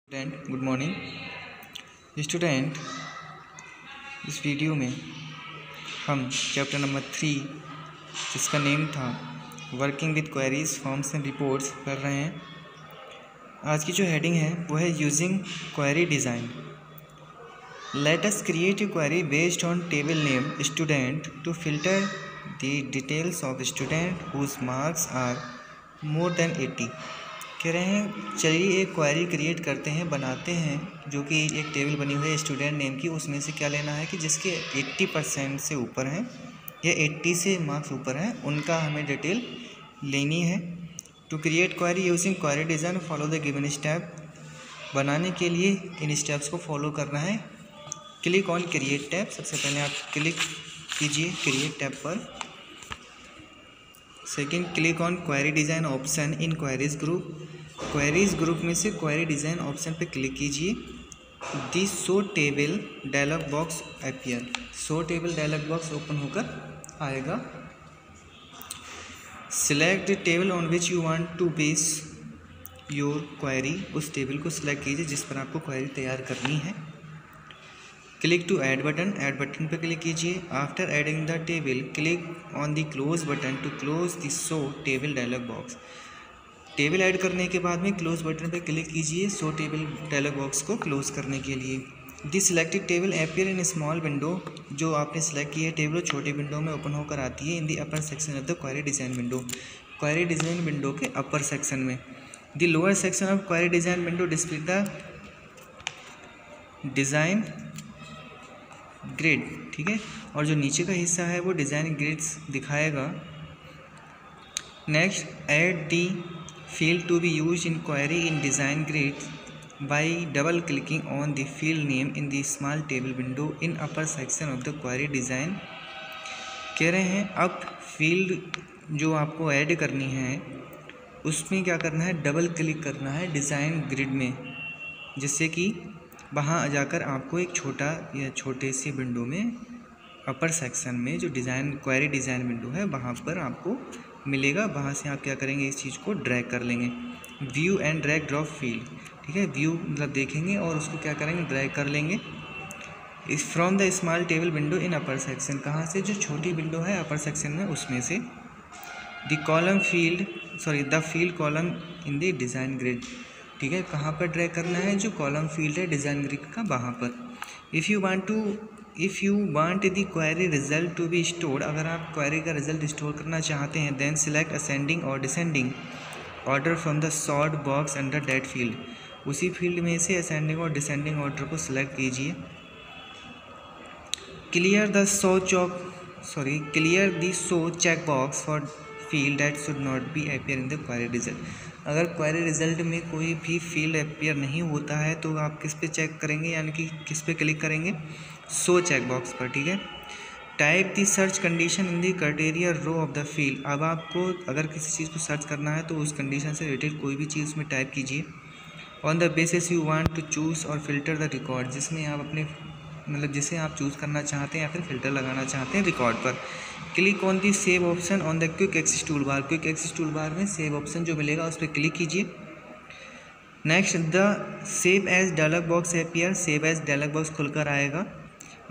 Student good morning student. इस video में हम चैप्टर नंबर 3 जिसका नेम था working with queries forms and reports कर रहे हैं। आज की जो हेडिंग है वो है using query design. Let us create a query based on table name student to filter the details of student whose marks are more than 80। कह रहे हैं चलिए एक क्वेरी क्रिएट करते हैं, बनाते हैं, जो कि एक टेबल बनी हुई है स्टूडेंट नेम की। उसमें से क्या लेना है कि जिसके 80% से ऊपर हैं या 80 से मार्क्स ऊपर हैं उनका हमें डिटेल लेनी है। To create query using query design follow the given step. बनाने के लिए इन स्टेप्स को फॉलो करना है। Click on create tab. सबसे पहले आप क्लिक कीजिए क्रिएट टैब पर। Second, click on query design option in queries group. Queries group में से क्वेरी डिज़ाइन ऑप्शन पे क्लिक कीजिए। The show table dialog box appear. Show table dialog box open होकर आएगा। Select the table on which you want to base your query. उस table को select कीजिए जिस पर आपको क्वेरी तैयार करनी है। Click to add button. Add button पर क्लिक कीजिए। After adding the table click on the close button to close the show table dialog box. Table add करने के बाद में क्लोज बटन पर क्लिक कीजिए शो टेबल डायलॉग बॉक्स को close करने के लिए। The selected table appear in small window. जो आपने सेलेक्ट की है टेबल छोटी विंडो में ओपन होकर आती है। In the upper section of the query design window. Query design window के अपर सेक्शन में। The lower section of query design window display the design grid. ठीक है, और जो नीचे का हिस्सा है वो डिज़ाइन ग्रिड्स दिखाएगा। Next, add the field to be use in query in design grid by double clicking on the field name in the small table window in upper section of the query design. कह रहे हैं अब field जो आपको add करनी है उसमें क्या करना है, डबल क्लिक करना है डिज़ाइन ग्रिड में, जिससे कि वहाँ जाकर आपको एक छोटा या छोटे सी विंडो में अपर सेक्शन में जो डिज़ाइन क्वेरी डिज़ाइन विंडो है वहाँ पर आपको मिलेगा। वहाँ से आप क्या करेंगे, इस चीज़ को ड्रैग कर लेंगे। View and drag drop field. ठीक है, व्यू मतलब देखेंगे और उसको क्या करेंगे, ड्रैग कर लेंगे। इस from the small table window in upper section. कहाँ से, जो छोटी विंडो है अपर सेक्शन में उसमें से। The column field the field column in the design grid. ठीक है, कहाँ पर ड्रैग करना है, जो कॉलम फील्ड है डिज़ाइन ग्रिड का वहाँ पर। If you want the query result to be stored. अगर आप क्वेरी का रिजल्ट स्टोर करना चाहते हैं देन सिलेक्ट असेंडिंग और descending order from the sort box under that field. उसी फील्ड में से असेंडिंग और डिसेंडिंग ऑर्डर को सिलेक्ट कीजिए। Clear the show check box for field that should not be appear in the query result. अगर query result में कोई भी फील्ड अपीयर नहीं होता है तो आप किस पे चेक करेंगे, यानी कि किस पे क्लिक करेंगे, शो चेक बॉक्स पर। ठीक है, type the search condition in the criteria row of the field. अब आपको अगर किसी चीज़ को सर्च करना है तो उस कंडीशन से रिलेटेड कोई भी चीज़ उसमें टाइप कीजिए। On the basis you want to choose और फिल्टर द रिकॉर्ड। जिसमें आप अपने जिसे आप चूज़ करना चाहते हैं या फिर फिल्टर लगाना चाहते हैं रिकॉर्ड पर। Click on the save option on the quick access tool bar. Quick access tool bar में सेव ऑप्शन जो मिलेगा उस पर क्लिक कीजिए। Next, the save as dialog box appear. Save as dialog box खुलकर आएगा।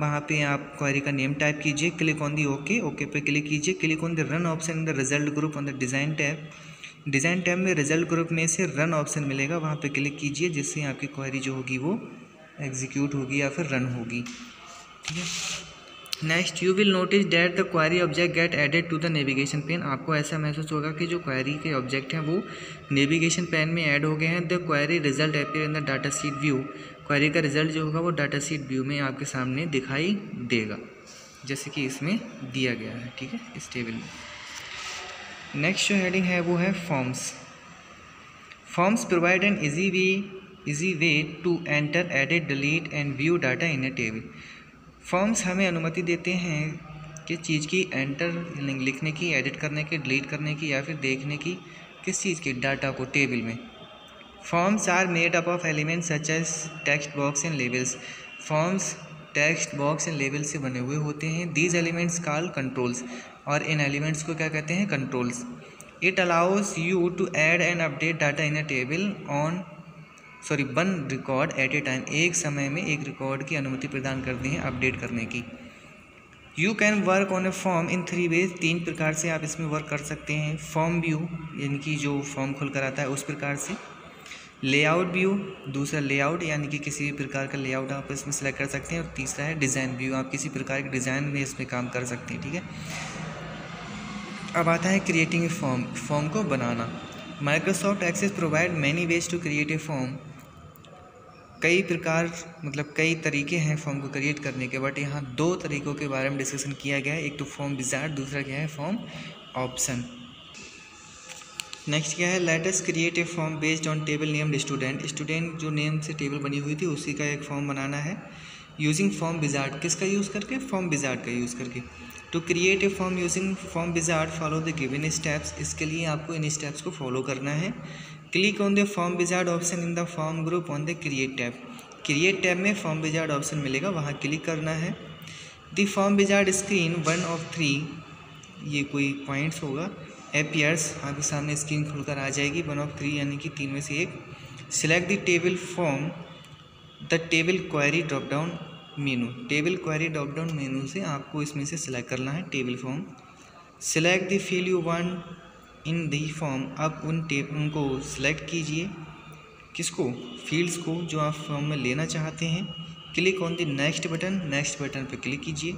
वहाँ पे आप क्वेरी का नेम टाइप कीजिए। क्लिक ऑन दी ओके पे क्लिक कीजिए। Click on the run option in the result group on the design tab. Design tab में रिजल्ट ग्रुप में से रन ऑप्शन मिलेगा, वहाँ पे क्लिक कीजिए, जिससे आपकी क्वेरी जो होगी वो एग्जीक्यूट होगी या फिर रन होगी। ठीक है, next, you will notice that the query object get added to the navigation pane. आपको ऐसा महसूस होगा कि जो क्वेरी के ऑब्जेक्ट हैं वो नेविगेशन पेन में ऐड हो गए हैं। The query result appear in the data sheet view. Query का रिजल्ट जो होगा वो डाटा शीट व्यू में आपके सामने दिखाई देगा, जैसे कि इसमें दिया गया है। ठीक है, इस टेबल में। नेक्स्ट जो हेडिंग है वो है forms. Forms provide an easy way to enter, edit, delete and view data in a table. Forms हमें अनुमति देते हैं कि चीज़ की एंटर लिखने की, एडिट करने की, डिलीट करने की या फिर देखने की, किस चीज़ की, डाटा को टेबल में। Forms are made up of elements such as text box and labels. Forms text box and label से बने हुए होते हैं। These elements called controls. और इन एलिमेंट्स को क्या कहते हैं, controls. It allows you to add and update data in a table on one record at a time, एक समय में एक रिकॉर्ड की अनुमति प्रदान करते हैं अपडेट करने की। You can work on a form in 3 ways, 3 प्रकार से आप इसमें वर्क कर सकते हैं। फॉर्म व्यू यानी कि जो फॉर्म खुल कर आता है उस प्रकार से, लेआउट व्यू दूसरा लेआउट यानी कि किसी भी प्रकार का लेआउट आप इसमें सेलेक्ट कर सकते हैं, और तीसरा है डिज़ाइन व्यू, आप किसी प्रकार के डिज़ाइन में इसमें काम कर सकते हैं। ठीक है, अब आता है क्रिएटिंग ए फॉर्म, फॉर्म को बनाना। Microsoft Access provide many ways to create a form, कई प्रकार मतलब कई तरीके हैं फॉर्म को क्रिएट करने के, बट यहाँ 2 तरीक़ों के बारे में डिस्कशन किया गया है, एक तो फॉर्म विजार्ड, दूसरा क्या है फॉर्म ऑप्शन। नेक्स्ट क्या है, let us create a form based on table named student, student जो नेम से टेबल बनी हुई थी उसी का एक फॉर्म बनाना है यूजिंग फॉर्म विजार्ड, किसका यूज़ करके, फॉर्म विजार्ड का यूज़ करके। To create a form using form wizard follow the given steps, इसके लिए आपको इन स्टेप्स को फॉलो करना है। Click on the form wizard option in the form group on the create tab, create tab में फॉर्म विजार्ड ऑप्शन मिलेगा, वहाँ क्लिक करना है। The form wizard screen 1 of 3, ये कोई पॉइंट्स होगा, अपीयर्स, आपके सामने स्क्रीन खुलकर आ जाएगी 1 of 3 यानी कि 3 में से एक। Select the table form the table query drop down menu, table query drop down menu से आपको इसमें से सिलेक्ट करना है table form. Select the field you want in the form, अब उनको सिलेक्ट कीजिए, किसको, फील्ड्स को जो आप फॉर्म में लेना चाहते हैं। Click on the next button, next button पर क्लिक कीजिए।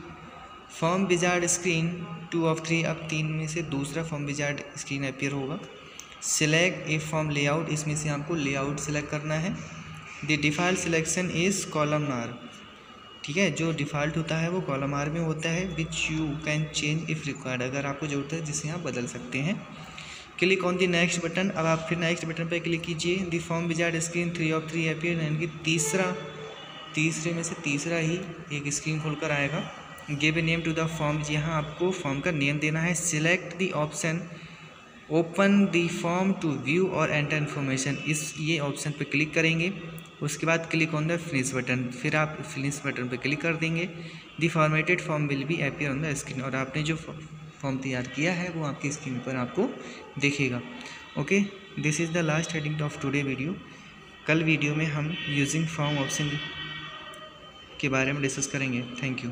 फॉर्म विजार्ड स्क्रीन 2 of 3, अब 3 में से दूसरा फॉर्म विजार्ड स्क्रीन अपीयर होगा। सिलेक्ट ए फॉर्म लेआउट, इसमें से आपको लेआउट सेलेक्ट करना है। The default selection is columnar, ठीक है, जो डिफ़ॉल्ट होता है वो कॉलमनार में होता है, which you can change if required, अगर आपको ज़रूरत है जिसे आप बदल सकते हैं। Click on the next button, अब आप फिर नेक्स्ट बटन पर क्लिक कीजिए। The form wizard screen 3 of 3 appear, यानी कि तीसरे में से तीसरा ही एक स्क्रीन खुलकर आएगा। Give a name to the form, यहाँ आपको फॉर्म का नेम देना है। Select the option open the form to view और एंटर इन्फॉर्मेशन, ये ऑप्शन पर क्लिक करेंगे। उसके बाद click on the finish button, फिर आप फिनिश बटन पर क्लिक कर देंगे। The formatted form will be appear on the screen, और आपने जो फॉर्म तैयार किया है वो आपकी स्क्रीन पर आपको दिखेगा। Okay, this is the last heading of today video. कल वीडियो में हम यूजिंग फॉर्म ऑप्शन के बारे में डिस्कस करेंगे। Thank you.